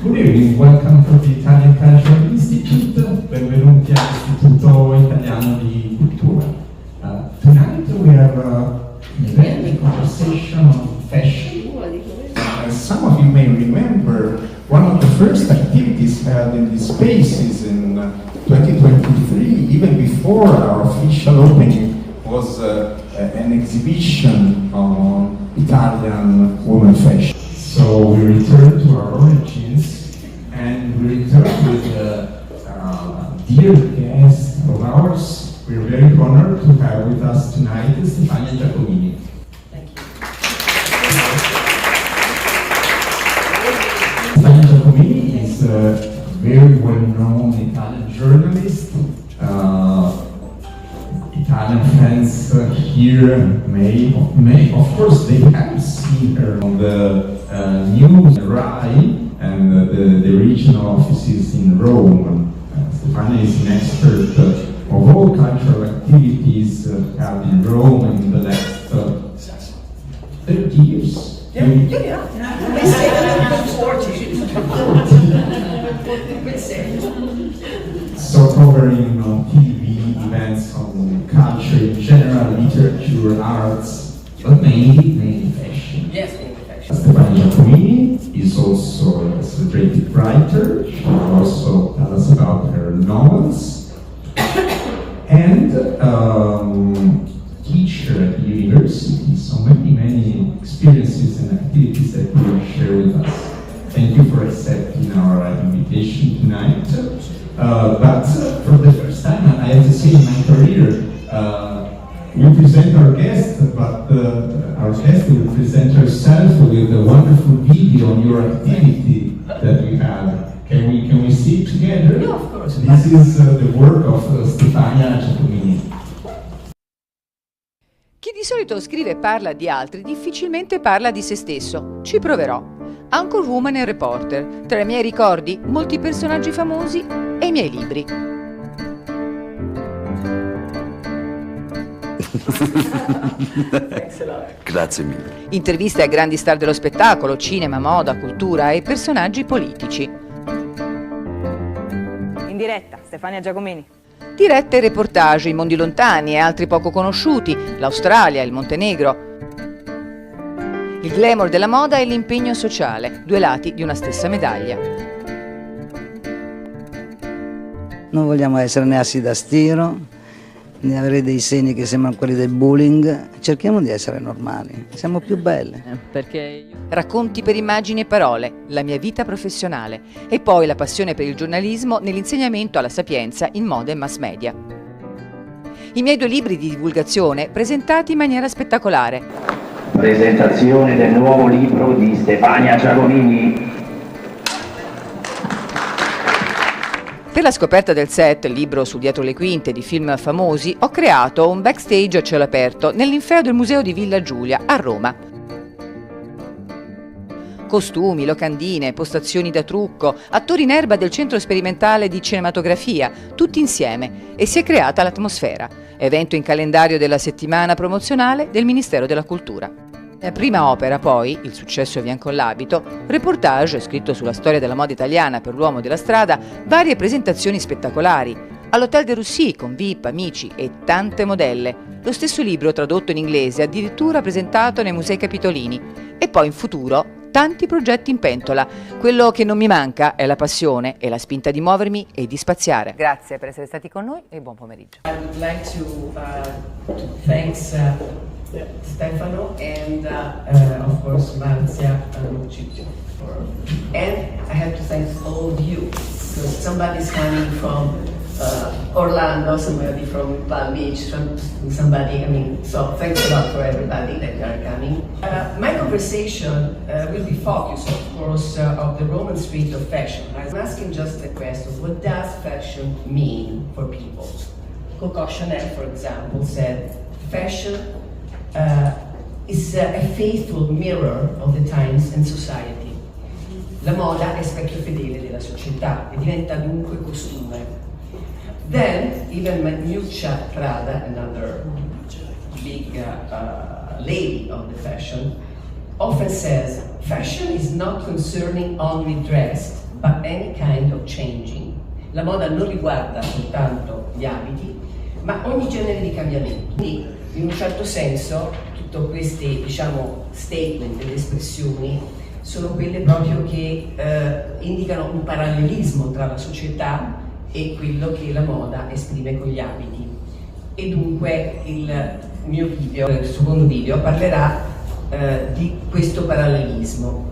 Good evening, welcome to the Italian Cultural Institute. Benvenuti all'Istituto Italiano di Cultura. Tonight we have a very conversation on fashion. Some of you may remember one of the first activities held in these spaces in 2023, even before our official opening, was an exhibition on Italian women fashion. So we return to our origins, and we return with a dear guest of ours. We're very honored to have with us tonight Stefania Giacomini. Thank you. Stefania Giacomini is a very well-known Italian journalist. Italian fans here may, of course, they have seen her on the news RAI and the regional offices in Rome. Stefania is an expert of all cultural activities held in Rome in the last 30 years. Yeah. We say that 40. We say. So covering on TV events on culture in general, literature, arts, but mainly fashion. Yes, mainly fashion. Stefania Giacomini is also a celebrated writer. She will also tell us about her novels. And teacher at the university. So many experiences and activities that you will share with us. Thank you for accepting our invitation tonight. But for the first time, I have to say in my career, we present our guest, but our guest will present herself with a wonderful video on your activity that we have. Can we see it together? Yeah, of course. This is the work of Stefania Giacomini. Chi di solito scrive e parla di altri difficilmente parla di se stesso. Ci proverò. Anchorwoman e reporter. Tra i miei ricordi, molti personaggi famosi e i miei libri. Grazie mille. Interviste a grandi star dello spettacolo, cinema, moda, cultura e personaggi politici. In diretta, Stefania Giacomini. Dirette e reportage, i mondi lontani e altri poco conosciuti, l'Australia, il Montenegro. Il glamour della moda e l'impegno sociale, due lati di una stessa medaglia. Non vogliamo essere né assi da stiro, né avere dei seni che sembrano quelli del bullying. Cerchiamo di essere normali, siamo più belle. Racconti per immagini e parole, la mia vita professionale e poi la passione per il giornalismo nell'insegnamento alla sapienza in moda e mass media. I miei 2 libri di divulgazione presentati in maniera spettacolare. Presentazione del nuovo libro di Stefania Giacomini. Per la scoperta del set, libro su dietro le quinte di film famosi, ho creato un backstage a cielo aperto nell'infeo del Museo di Villa Giulia a Roma. Costumi, locandine, postazioni da trucco, attori in erba del Centro Sperimentale di Cinematografia, tutti insieme, e si è creata l'atmosfera. Evento in calendario della settimana promozionale del Ministero della Cultura. La prima opera, poi, Il successo vien con l'abito, reportage scritto sulla storia della moda italiana per l'uomo della strada, varie presentazioni spettacolari, all'Hotel de Russie con VIP, amici e tante modelle. Lo stesso libro tradotto in inglese, addirittura presentato nei musei capitolini. E poi in futuro tanti progetti in pentola. Quello che non mi manca è la passione e la spinta di muovermi e di spaziare. Grazie per essere stati con noi e buon pomeriggio. I would like to thank Stefano and of course Marzia and Ciccio. And I have to thank all of you, because somebody's coming from Orlando, somebody from Palm Beach, somebody, so thanks a lot for everybody that are coming. My conversation will be focused, of course, of the Roman street of fashion. I'm asking just a question: what does fashion mean for people? Coco Chanel, for example, said, fashion is a faithful mirror of the times and society. La moda è specchio fedele della società e diventa dunque costume. Then, even Miuccia Prada, another big lady of the fashion, often says, fashion is not concerning only dress, but any kind of changing. La moda non riguarda soltanto gli abiti, ma ogni genere di cambiamento. Quindi, in un certo senso, tutti questi, diciamo, statement ed espressioni sono quelle proprio che indicano un parallelismo tra la società e quello che la moda esprime con gli abiti. E dunque il mio video, il secondo video, parlerà di questo parallelismo.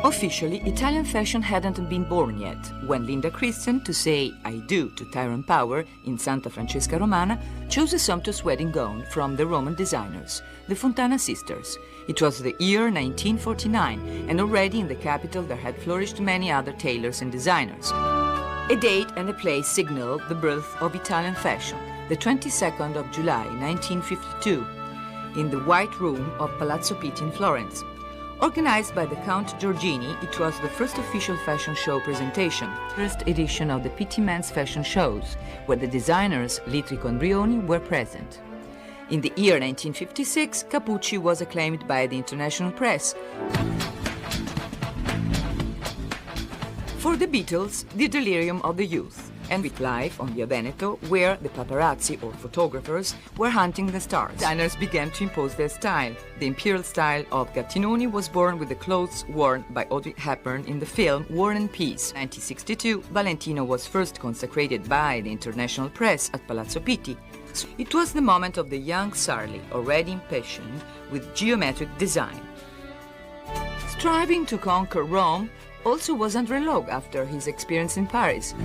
Officially, Italian fashion hadn't been born yet when Linda Christian, to say I do to Tyrone Power in Santa Francesca Romana, chose a sumptuous wedding gown from the Roman designers, the Fontana sisters. It was the year 1949, and already in the capital there had flourished many other tailors and designers. A date and a place signaled the birth of Italian fashion, the 22nd of July 1952, in the White Room of Palazzo Pitti in Florence. Organized by the Count Giorgini, it was the first official fashion show presentation, first edition of the Pitti Men's Fashion Shows, where the designers Litrico and Brioni were present. In the year 1956, Capucci was acclaimed by the international press. For the Beatles, the delirium of the youth, and with life on Via Veneto, where the paparazzi or photographers were hunting the stars. Designers began to impose their style. The imperial style of Gattinoni was born with the clothes worn by Audrey Hepburn in the film War and Peace. In 1962, Valentino was first consecrated by the international press at Palazzo Pitti. It was the moment of the young Sarli, already impatient with geometric design. Striving to conquer Rome also was under log after his experience in Paris.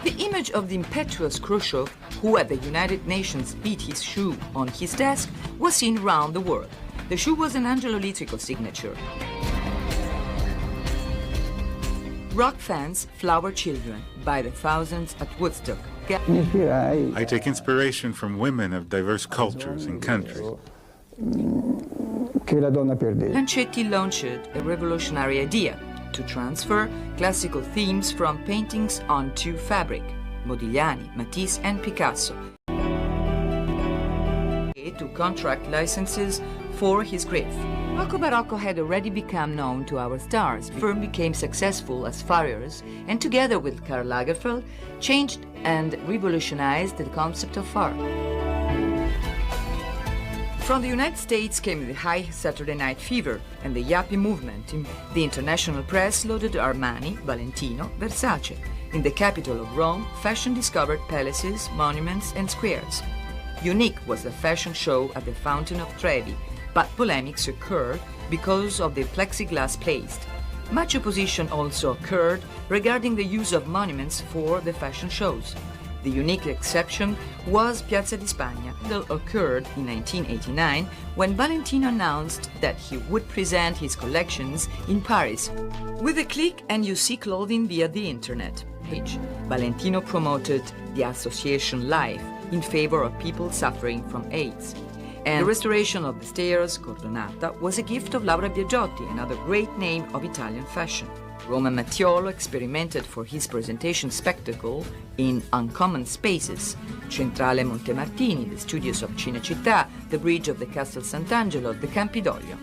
The image of the impetuous Khrushchev, who at the United Nations beat his shoe on his desk, was seen round the world. The shoe was an Angelo Litrico signature. Rock fans, flower children, by the thousands at Woodstock. I take inspiration from women of diverse cultures and countries. Lancetti launched a revolutionary idea to transfer classical themes from paintings onto fabric, Modigliani, Matisse and Picasso, to contract licenses for his grave. Rocco Barocco had already become known to our stars. The firm became successful as farriers, and together with Karl Lagerfeld, changed and revolutionized the concept of art. From the United States came the high Saturday Night Fever and the Yuppie movement. The international press loaded Armani, Valentino, Versace. In the capital of Rome, fashion discovered palaces, monuments and squares. Unique was the fashion show at the Fountain of Trevi, but polemics occurred because of the plexiglass placed. Much opposition also occurred regarding the use of monuments for the fashion shows. The unique exception was Piazza di Spagna. That occurred in 1989 when Valentino announced that he would present his collections in Paris. With a click and you see clothing via the internet page, Valentino promoted the association Life in favor of people suffering from AIDS. And the restoration of the stairs, Cordonata, was a gift of Laura Biagiotti, another great name of Italian fashion. Roman Mattiolo experimented for his presentation spectacle in uncommon spaces. Centrale Montemartini, the studios of Cinecittà, the bridge of the Castel Sant'Angelo, the Campidoglio.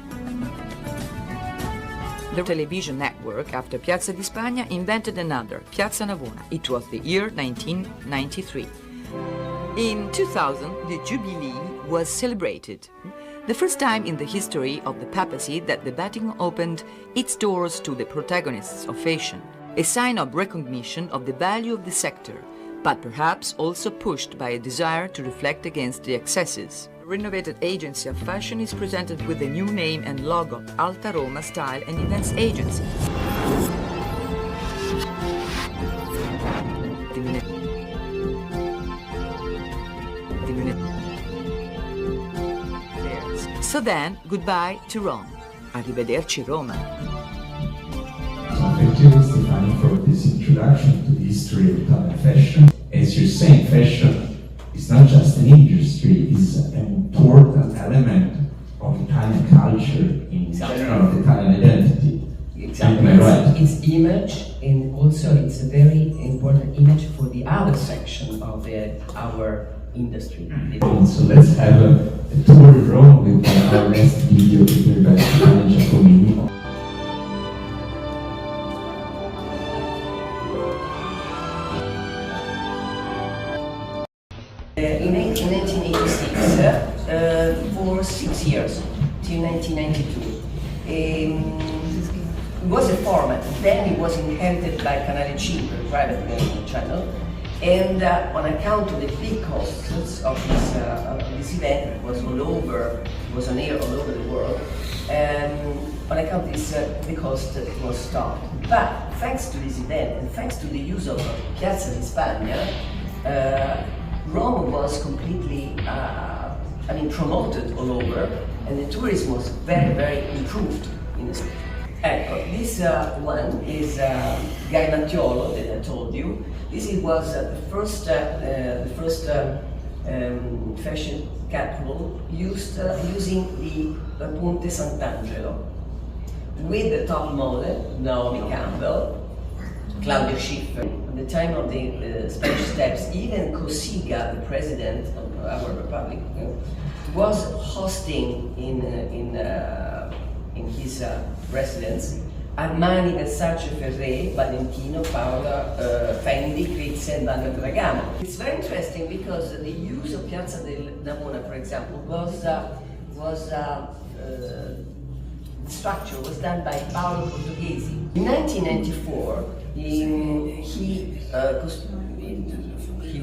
The television network, after Piazza di Spagna, invented another, Piazza Navona. It was the year 1993. In 2000, the Jubilee was celebrated. The first time in the history of the papacy that the Vatican opened its doors to the protagonists of fashion, a sign of recognition of the value of the sector, but perhaps also pushed by a desire to reflect against the excesses. The renovated agency of fashion is presented with a new name and logo, Alta Roma Style and Events Agency. So then, goodbye to Rome. Arrivederci Roma. So thank you, Stefani, for this introduction to the history of Italian fashion. As you're saying, fashion is not just an industry, it's an important element of Italian culture, in general, of Italian identity. Exactly. Am I right? It's image, and also it's a very important image for the other section of our industry. So let's have a tour of Rome with our next video prepared by Giacomini. 1986 for 6 years, till 1992. It was a format, then it was inherited by Canale 5, a private channel, and on account of the big costs of this event, it was all over, it was on air all over the world, on account of this, the cost was stopped. But thanks to this event, and thanks to the use of Piazza di Spagna, Rome was completely promoted all over, and the tourism was very, very improved in the city. This one is Cielo that I told you. This was the first fashion capital using the Ponte Sant'Angelo, with the top model, Naomi Campbell, Claudio Schiffer. At the time of the Spanish steps, even Cossiga, the president of our republic, was hosting in his residence Armani, Versace, Ferré, Valentino, Paola, Fendi, Kritz and Vano Ferragamo. It's very interesting because the use of Piazza della Moda, for example, the structure was done by Paolo Portoghesi. In 1994, he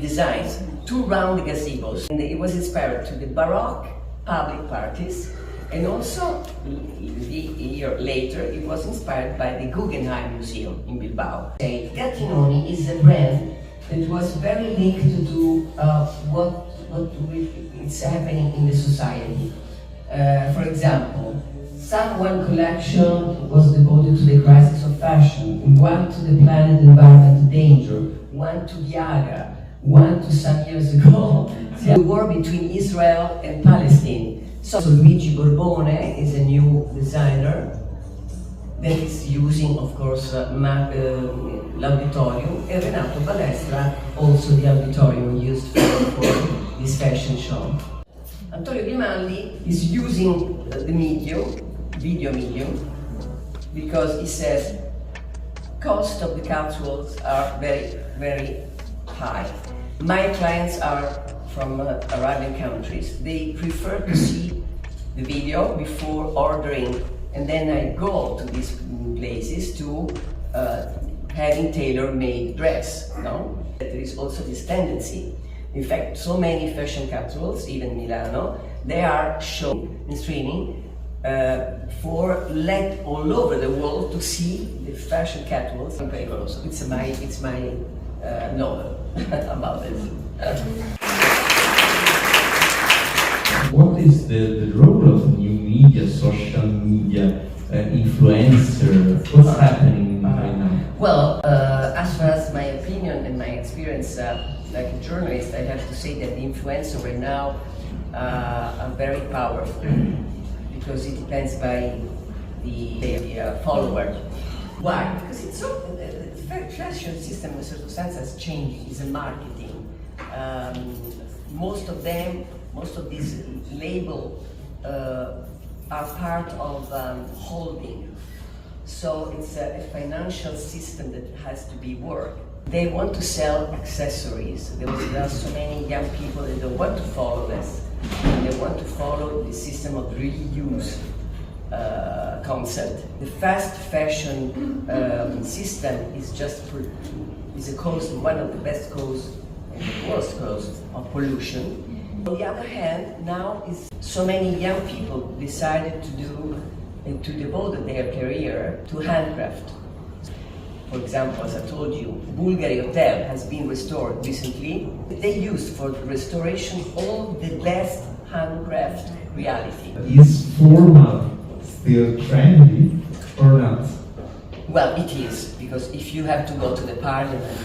designed 2 round gazebos, and it was inspired to the Baroque public parties, and also a year later it was inspired by the Guggenheim Museum in Bilbao. Gattinoni is a brand that was very linked to what is happening in the society. For example, one collection was devoted to the crisis of fashion, one to the planet environment danger, one to Viagra, one to some years ago, the war between Israel and Palestine. So Luigi Borbone is a new designer that is using, of course, l'auditorium, and Renato Balestra, also the auditorium used for this fashion show. Antonio Grimaldi is using the video medium, because he says cost of the capsules are very, very high. My clients are from Arabian countries. They prefer to see the video before ordering, and then I go to these places to having tailor-made dress. No? There is also this tendency. In fact, so many fashion capsules, even Milano, they are shown in streaming for let all over the world to see the fashion capsules. It's my novel about this. What is the role of new media, social media, influencer? What's happening right now? Well, as far as my opinion and my experience, like a journalist, I have to say that the influencers right now are very powerful, because it depends by the follower. Why? Because it's so, the fashion system in a certain sense has changed. It's a marketing. Most of these labels are part of holding. So it's a financial system that has to be worked. They want to sell accessories. There are so many young people that don't want to follow this. And they want to follow the system of reuse concept. The fast fashion system is one of the best causes and the worst cause of pollution. On the other hand, now so many young people decided to do and to devote their career to handcraft. For example, as I told you, Bulgari Hotel has been restored recently. They used for the restoration all the best handcraft reality. Is forma still trendy or not? Well, it is, because if you have to go to the parliament,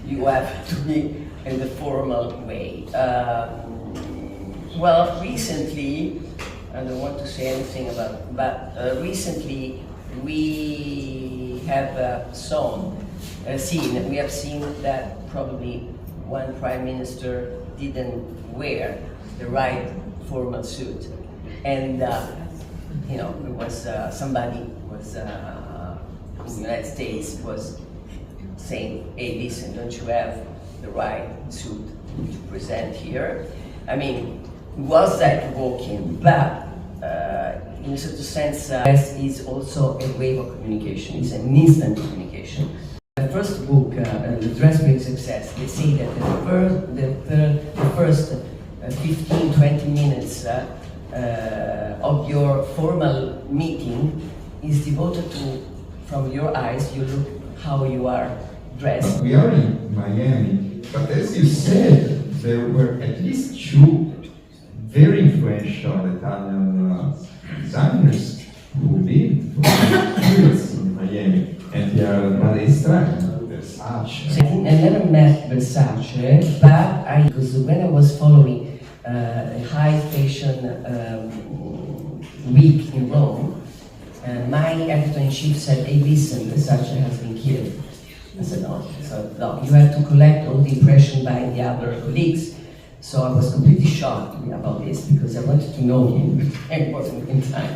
you have to be in the formal way. Well, recently, I don't want to say anything about it, but recently we have seen that probably one prime minister didn't wear the right formal suit, and it was somebody was in the United States was saying, "Hey, listen, don't you have the right suit to present here?" I mean, was that walking, but in a certain sense, dress is also a way of communication. It's an instant communication. The first book, The Dress Brings Success, they say that the first 15-20 minutes of your formal meeting is devoted to, from your eyes, you look how you are dressed. We are in Miami, but as you said, there were at least two very influential Italian designers who lived for years in Miami, and they are Versace. I never met Versace, but because when I was following a high fashion week in Rome, my editor-in-chief said, "Hey, listen, Versace has been killed." I said, "No, you have to collect all the impression by the other colleagues." So I was completely shocked about this because I wanted to know him and it wasn't in time.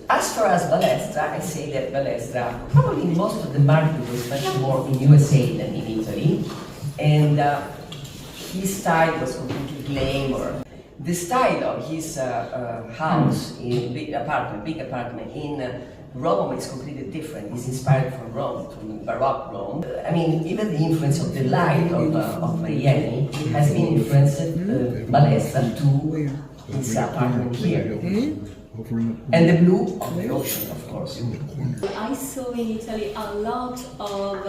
As far as Balestra, I say that Balestra, probably most of the market was much more in USA than in Italy, and his style was completely glamour. The style of his house, in big apartment in Rome is completely different. It's inspired from Rome, from Baroque Rome. I mean, even the influence of the light of Miami has been influenced Balestra to his apartment here. And the blue of the ocean, of course. I saw in Italy a lot of,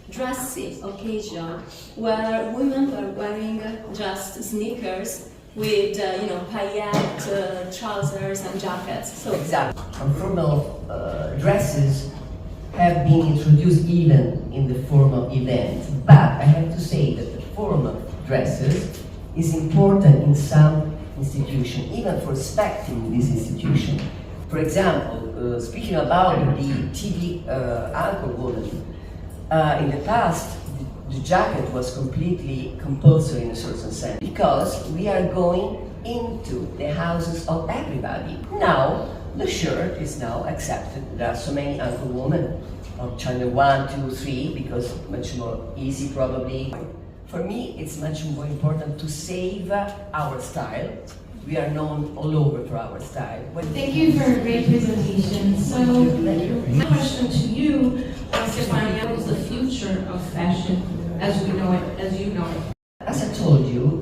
dressy occasion where women were wearing just sneakers with, paillette trousers and jackets. So exactly. Formal dresses have been introduced even in the formal event, but I have to say that the formal dresses is important in some institution, even for respecting this institution. For example, speaking about the TV anchor woman, in the past, the jacket was completely compulsory in a certain sense because we are going into the houses of everybody. Now, the shirt is now accepted. There are so many anchor women of channel 1, 2, 3 because much more easy probably. For me, it's much more important to save our style. We are known all over for our style. Thank you for a great presentation. So, my question to you, Stefania, what is the future of fashion as we know it, as you know it? As I told you,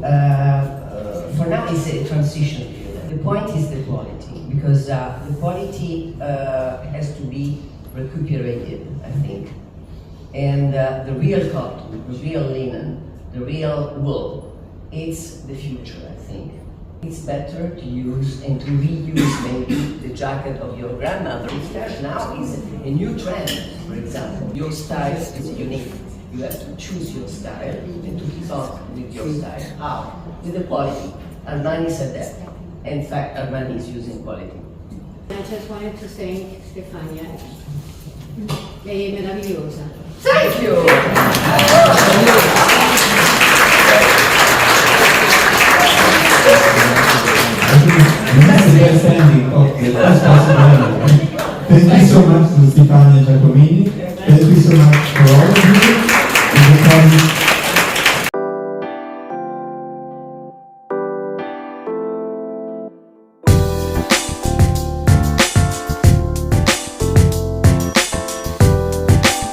for now it's a transition period. The point is the quality, because the quality has to be recuperated, I think. And the real cotton, the real linen, the real wool, it's the future, I think. It's better to use and to reuse maybe the jacket of your grandmother. Instead, now is a new trend, for example. Your style is unique. You have to choose your style and to keep on with your style. How? With the quality. Armani said that. In fact, Armani is using quality. I just wanted to thank Stefania. Lei è meravigliosa. Thank you! Thank you so much, Stefania.